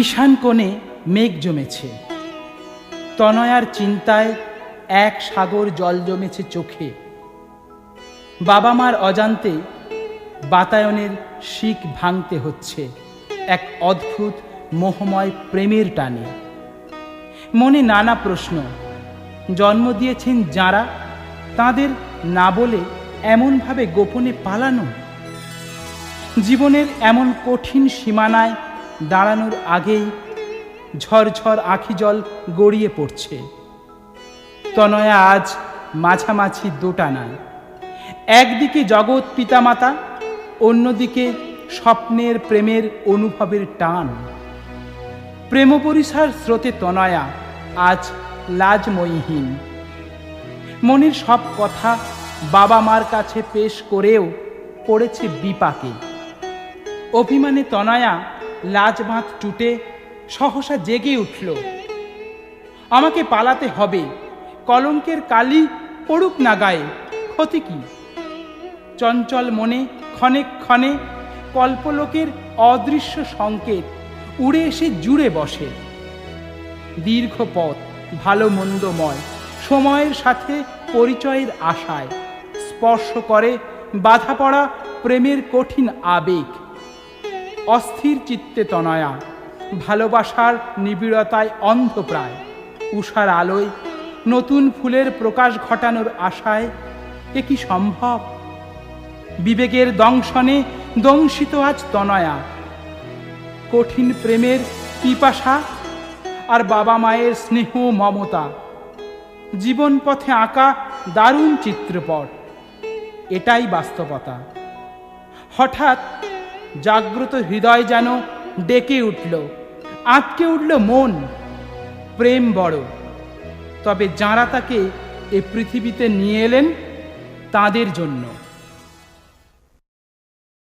ঈশান কোণে মেঘ জমেছে, তনয়ার চিন্তায় এক সাগর জল জমেছে চোখে। বাবা মার অজান্তে বাতায়নের শিক ভাঙতে হচ্ছে এক অদ্ভুত মোহময় প্রেমের টানে। মনে নানা প্রশ্ন, জন্ম দিয়েছেন যাঁরা, তাঁদের না বলে এমনভাবে গোপনে পালানো। জীবনের এমন কঠিন সীমানায় দাঁড়ানোর আগেই ঝরঝর আঁখি জল গড়িয়ে পড়ছে। তনয়া আজ মাঝামাঝি দোটানায়, একদিকে জগৎ পিতামাতা, অন্যদিকে স্বপ্নের প্রেমের অনুভবের টান। প্রেমপরিসার স্রোতে তনয়া আজ লাজময়ীহীন। মনের সব কথা বাবা মার কাছে পেশ করেও পড়েছে বিপাকে। অভিমানে তনয়া লাজবাঁধ টুটে সহসা জেগে উঠল। আমাকে পালাতে হবে, কলঙ্কের কালি পড়ুক না গায়ে, ক্ষতি কি? চঞ্চল মনে ক্ষণে ক্ষণে কল্পলোকের অদৃশ্য সংকেত উড়ে এসে জুড়ে বসে। দীর্ঘ পথ ভালো মন্দময়, সময়ের সাথে পরিচয়ের আশায় স্পর্শ করে বাধা পড়া প্রেমের কঠিন আবেগ। অস্থির চিত্তে তনয়া ভালোবাসার নিবিড়তায় অন্ধপ্রায়। উষার আলোয় নতুন ফুলের প্রকাশ ঘটানোর আশায় এ কি সম্ভব? বিবেকের দংশনে দংশিত আজ তনয়া। কঠিন প্রেমের পিপাসা আর বাবা মায়ের স্নেহ মমতা, জীবন পথে আঁকা দারুণ চিত্রপট, এটাই বাস্তবতা। হঠাৎ জাগ্রত হৃদয় যেন ডেকে উঠল, আঁতকে উঠল মন। প্রেম বড়, তবে যাঁরা তাকে এ পৃথিবীতে নিয়ে এলেন তাঁদের জন্য।